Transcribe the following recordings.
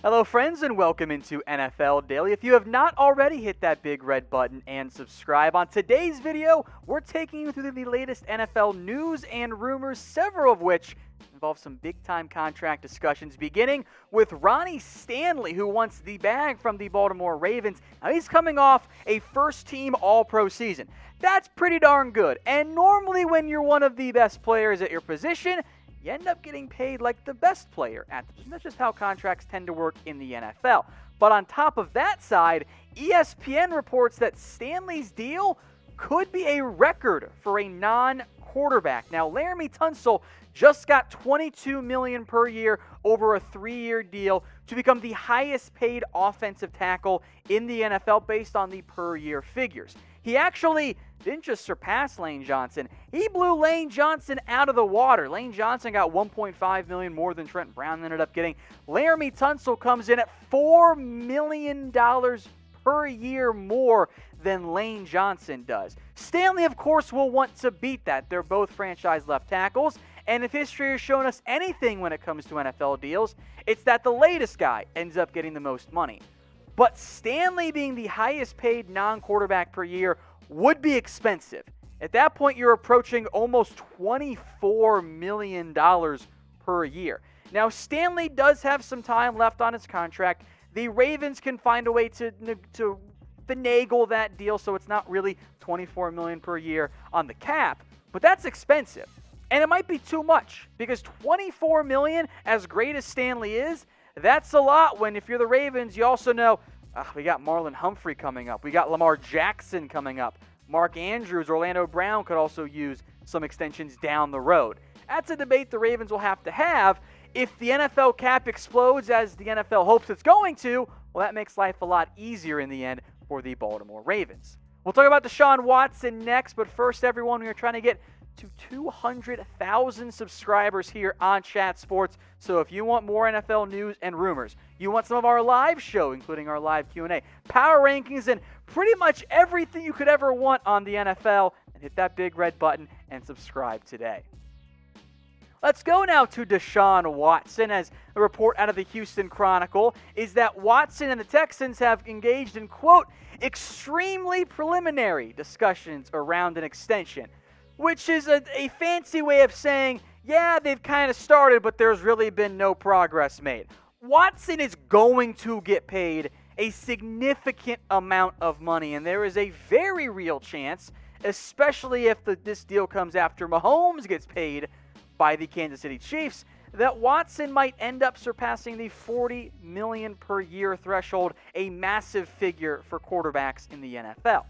Hello, friends, and welcome into NFL Daily. If you have not already, hit that big red button and subscribe. On today's video, we're taking you through the latest NFL news and rumors, several of which involve some big-time contract discussions, beginning with Ronnie Stanley, who wants the bag from the Baltimore Ravens. Now, he's coming off a first-team All-Pro season. That's pretty darn good, and normally when you're one of the best players at your position, you end up getting paid like the best player at the position. That's just how contracts tend to work in the NFL. But on top of that side, ESPN reports that Stanley's deal could be a record for a non-quarterback. Now, Laremy Tunsil just got $22 million per year over a 3-year deal to become the highest paid offensive tackle in the NFL based on the per-year figures. He actually didn't just surpass Lane Johnson, he blew Lane Johnson out of the water. Lane Johnson got $1.5 million more than Trent Brown ended up getting. Laremy Tunsil comes in at $4 million per year more than Lane Johnson does. Stanley, of course, will want to beat that. They're both franchise left tackles, and if history has shown us anything when it comes to NFL deals, it's that the latest guy ends up getting the most money. But Stanley being the highest paid non-quarterback per year would be expensive. At that point, you're approaching almost $24 million per year. Now, Stanley does have some time left on his contract. The Ravens can find a way to finagle that deal so it's not really $24 million per year on the cap, but that's expensive. And it might be too much because $24 million, as great as Stanley is, that's a lot when if you're the Ravens, you also know we got Marlon Humphrey coming up. We got Lamar Jackson coming up. Mark Andrews, Orlando Brown could also use some extensions down the road. That's a debate the Ravens will have to have. If the NFL cap explodes as the NFL hopes it's going to, well, that makes life a lot easier in the end for the Baltimore Ravens. We'll talk about Deshaun Watson next, but first, everyone, we are trying to get to 200,000 subscribers here on Chat Sports. So if you want more NFL news and rumors, you want some of our live show, including our live Q&A, power rankings, and pretty much everything you could ever want on the NFL, then hit that big red button and subscribe today. Let's go now to Deshaun Watson, as a report out of the Houston Chronicle is that Watson and the Texans have engaged in, quote, extremely preliminary discussions around an extension, which is a fancy way of saying, yeah, they've kind of started, but there's really been no progress made. Watson is going to get paid a significant amount of money, and there is a very real chance, especially if this deal comes after Mahomes gets paid by the Kansas City Chiefs, that Watson might end up surpassing the $40 million per year threshold, a massive figure for quarterbacks in the NFL.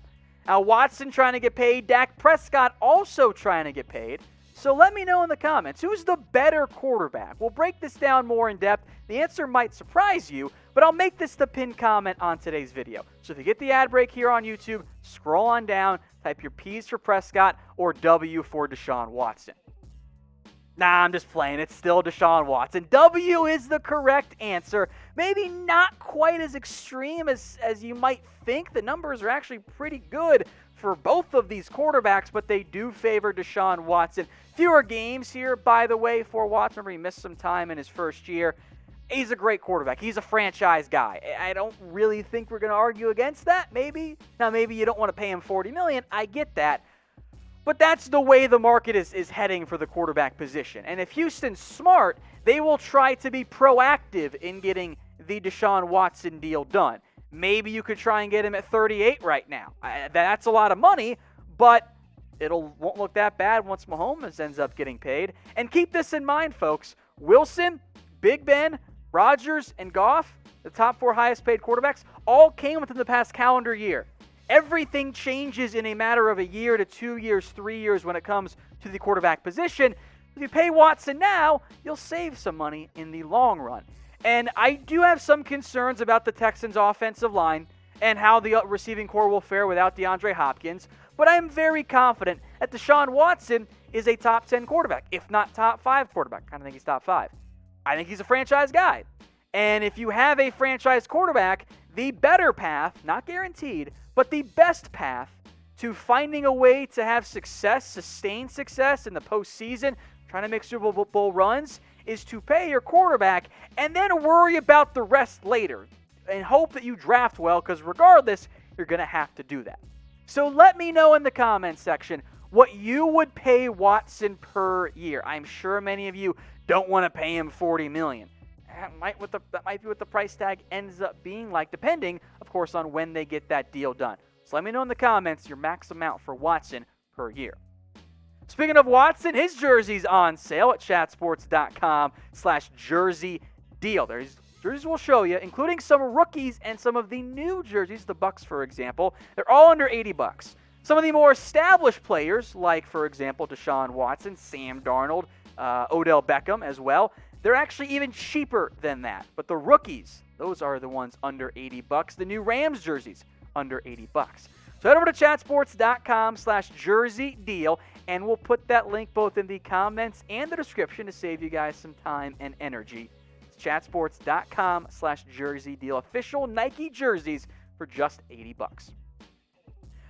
Now, Watson trying to get paid, Dak Prescott also trying to get paid. So let me know in the comments, who's the better quarterback? We'll break this down more in depth. The answer might surprise you, but I'll make this the pinned comment on today's video. So if you get the ad break here on YouTube, scroll on down, type your P's for Prescott or W for Deshaun Watson. Nah, I'm just playing. It's still Deshaun Watson. W is the correct answer. Maybe not quite as extreme as you might think. The numbers are actually pretty good for both of these quarterbacks, but they do favor Deshaun Watson. Fewer games here, by the way, for Watson. Remember, he missed some time in his first year. He's a great quarterback. He's a franchise guy. I don't really think we're going to argue against that. Maybe. Now, maybe you don't want to pay him $40 million. I get that. But that's the way the market is heading for the quarterback position. And if Houston's smart, they will try to be proactive in getting the Deshaun Watson deal done. Maybe you could try and get him at 38 right now. That's a lot of money, but won't look that bad once Mahomes ends up getting paid. And keep this in mind, folks. Wilson, Big Ben, Rodgers, and Goff, the top 4 highest paid quarterbacks, all came within the past calendar year. Everything changes in a matter of a year to 2 years, 3 years when it comes to the quarterback position. If you pay Watson now, you'll save some money in the long run. And I do have some concerns about the Texans' offensive line and how the receiving core will fare without DeAndre Hopkins, but I am very confident that Deshaun Watson is a top 10 quarterback, if not top 5 quarterback. I kind of think he's top 5. I think he's a franchise guy. And if you have a franchise quarterback, the better path, not guaranteed, but the best path to finding a way to have success, sustained success in the postseason, trying to make Super Bowl runs, is to pay your quarterback and then worry about the rest later and hope that you draft well, because regardless, you're going to have to do that. So let me know in the comments section what you would pay Watson per year. I'm sure many of you don't want to pay him $40 million. That might be what the price tag ends up being like, depending, of course, on when they get that deal done. So let me know in the comments your max amount for Watson per year. Speaking of Watson, his jersey's on sale at chatsports.com/jersey deal. There's jerseys we'll show you, including some rookies and some of the new jerseys, the Bucks, for example. They're all under $80. Some of the more established players, like, for example, Deshaun Watson, Sam Darnold, Odell Beckham as well, they're actually even cheaper than that. But the rookies, those are the ones under $80. The new Rams jerseys, under $80. So head over to chatsports.com/jersey deal, and we'll put that link both in the comments and the description to save you guys some time and energy. It's chatsports.com/jersey deal. Official Nike jerseys for just $80.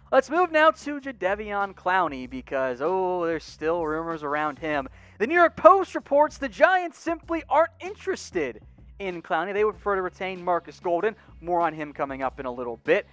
Let's move now to Jadeveon Clowney because, there's still rumors around him. The New York Post reports the Giants simply aren't interested in Clowney. They would prefer to retain Marcus Golden. More on him coming up in a little bit.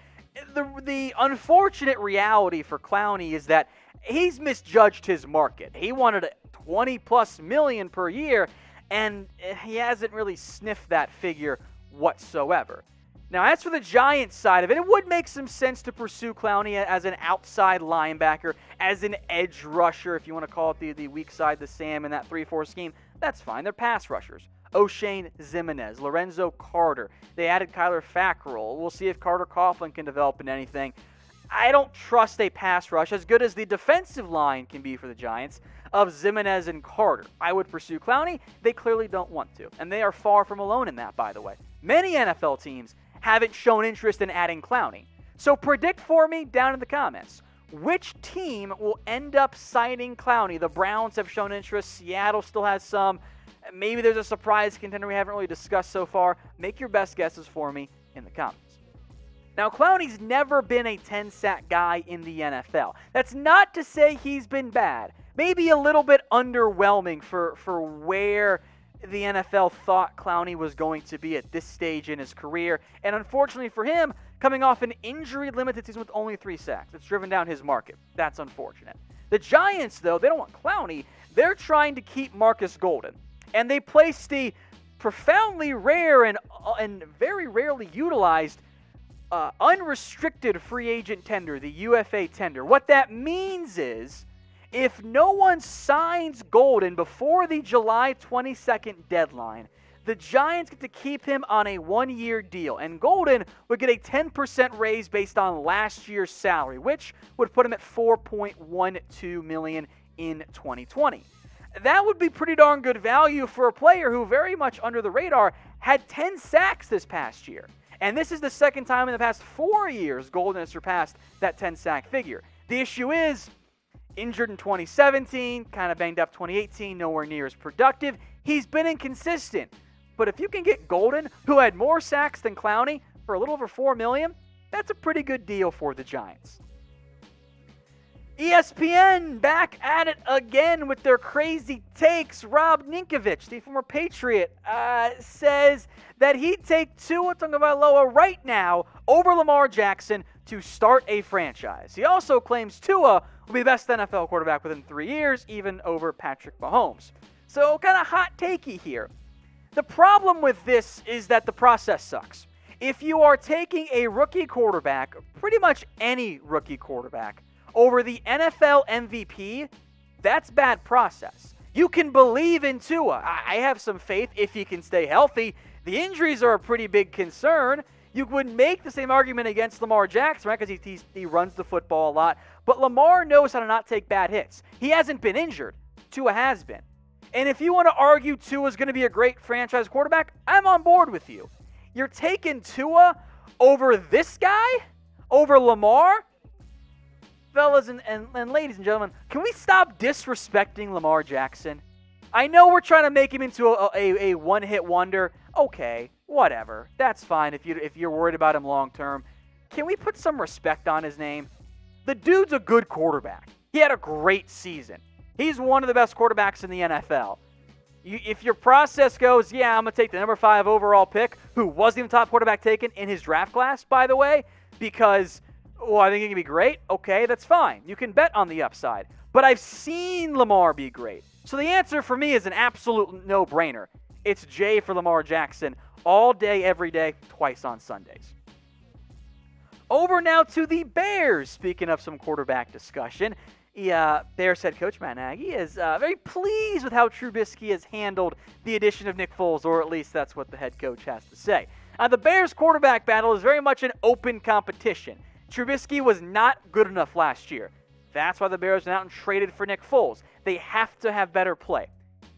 The unfortunate reality for Clowney is that he's misjudged his market. He wanted $20+ million per year, and he hasn't really sniffed that figure whatsoever. Now, as for the Giants side of it, it would make some sense to pursue Clowney as an outside linebacker, as an edge rusher, if you want to call it the weak side, the Sam in that 3-4 scheme. That's fine. They're pass rushers. O'Shane Ximenez, Lorenzo Carter. They added Kyler Fackrell. We'll see if Carter Coughlin can develop in anything. I don't trust a pass rush, as good as the defensive line can be for the Giants, of Ximenez and Carter. I would pursue Clowney. They clearly don't want to, and they are far from alone in that, by the way. Many NFL teams haven't shown interest in adding Clowney. So predict for me down in the comments. Which team will end up signing Clowney? The Browns have shown interest. Seattle still has some. Maybe there's a surprise contender we haven't really discussed so far. Make your best guesses for me in the comments. Now, Clowney's never been a 10-sack guy in the NFL. That's not to say he's been bad. Maybe a little bit underwhelming for where the NFL thought Clowney was going to be at this stage in his career. And unfortunately for him, coming off an injury-limited season with only 3 sacks. It's driven down his market. That's unfortunate. The Giants, though, they don't want Clowney. They're trying to keep Marcus Golden. And they placed the profoundly rare and very rarely utilized unrestricted free agent tender, the UFA tender. What that means is, if no one signs Golden before the July 22nd deadline, the Giants get to keep him on a 1-year deal, and Golden would get a 10% raise based on last year's salary, which would put him at $4.12 million in 2020. That would be pretty darn good value for a player who, very much under the radar, had 10 sacks this past year. And this is the second time in the past 4 years Golden has surpassed that 10-sack figure. The issue is, injured in 2017, kind of banged up 2018, nowhere near as productive. He's been inconsistent. But if you can get Golden, who had more sacks than Clowney, for a little over $4 million, that's a pretty good deal for the Giants. ESPN back at it again with their crazy takes. Rob Ninkovich, the former Patriot, says that he'd take Tua Tagovailoa right now over Lamar Jackson to start a franchise. He also claims Tua will be the best NFL quarterback within 3 years, even over Patrick Mahomes. So kind of hot takey here. The problem with this is that the process sucks. If you are taking a rookie quarterback, pretty much any rookie quarterback, over the NFL MVP, that's bad process. You can believe in Tua. I have some faith if he can stay healthy. The injuries are a pretty big concern. You would make the same argument against Lamar Jackson, right? Because he runs the football a lot. But Lamar knows how to not take bad hits. He hasn't been injured. Tua has been. And if you want to argue Tua's going to be a great franchise quarterback, I'm on board with you. You're taking Tua over this guy? Over Lamar? Fellas and ladies and gentlemen, can we stop disrespecting Lamar Jackson? I know we're trying to make him into a one-hit wonder. Okay, whatever. That's fine if you're worried about him long term. Can we put some respect on his name? The dude's a good quarterback. He had a great season. He's one of the best quarterbacks in the NFL. If your process goes, yeah, I'm going to take the number 5 overall pick, who wasn't even top quarterback taken in his draft class, by the way, because, well, I think he can be great. Okay, that's fine. You can bet on the upside. But I've seen Lamar be great. So the answer for me is an absolute no-brainer. It's J for Lamar Jackson all day, every day, twice on Sundays. Over now to the Bears. Speaking of some quarterback discussion, Bears head coach Matt Nagy is very pleased with how Trubisky has handled the addition of Nick Foles, or at least that's what the head coach has to say. The Bears quarterback battle is very much an open competition. Trubisky was not good enough last year. That's why the Bears went out and traded for Nick Foles. They have to have better play.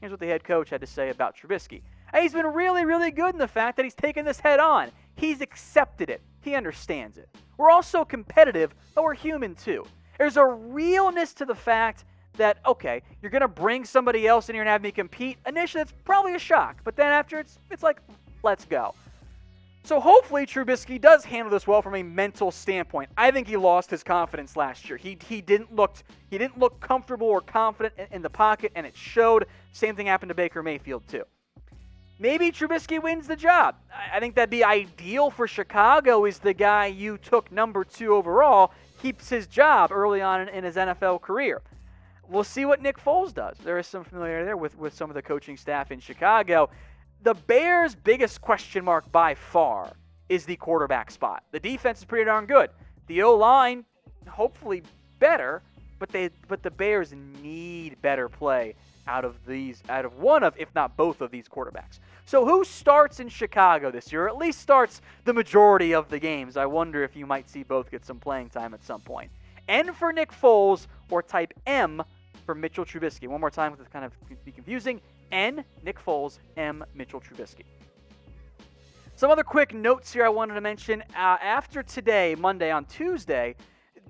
Here's what the head coach had to say about Trubisky. He's been really, really good in the fact that he's taken this head on. He's accepted it. He understands it. We're also competitive, but we're human too. There's a realness to the fact that, okay, you're going to bring somebody else in here and have me compete. Initially, it's probably a shock, but then after, it's like, let's go. So hopefully Trubisky does handle this well from a mental standpoint. I think he lost his confidence last year. He didn't look comfortable or confident in the pocket, and it showed. Same thing happened to Baker Mayfield too. Maybe Trubisky wins the job. I think that'd be ideal for Chicago. Is the guy you took number 2 overall keeps his job early on in his NFL career. We'll see what Nick Foles does. There is some familiarity there with some of the coaching staff in Chicago. The Bears' biggest question mark by far is the quarterback spot. The defense is pretty darn good. The O-line, hopefully better, but the Bears need better play out of one of, if not both of these quarterbacks. So who starts in Chicago this year, or at least starts the majority of the games? I wonder if you might see both get some playing time at some point. N for Nick Foles, or type M for Mitchell Trubisky. One more time, because it's kind of be confusing. N, Nick Foles, M, Mitchell Trubisky. Some other quick notes here I wanted to mention. After today, Monday, on Tuesday,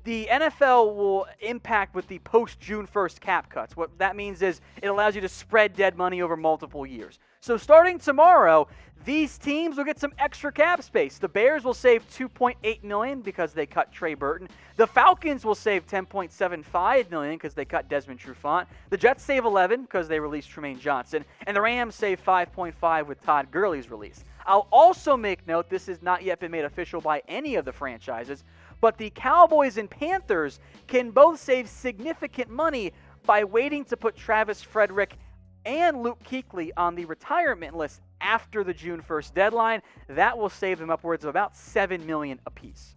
the NFL will impact with the post-June 1st cap cuts. What that means is it allows you to spread dead money over multiple years. So starting tomorrow, these teams will get some extra cap space. The Bears will save $2.8 million because they cut Trey Burton. The Falcons will save $10.75 million because they cut Desmond Trufant. The Jets save $11 million because they released Tremaine Johnson. And the Rams save $5.5 million with Todd Gurley's release. I'll also make note, this has not yet been made official by any of the franchises, but the Cowboys and Panthers can both save significant money by waiting to put Travis Frederick and Luke Kuechly on the retirement list after the June 1st deadline. That will save them upwards of about $7 million apiece.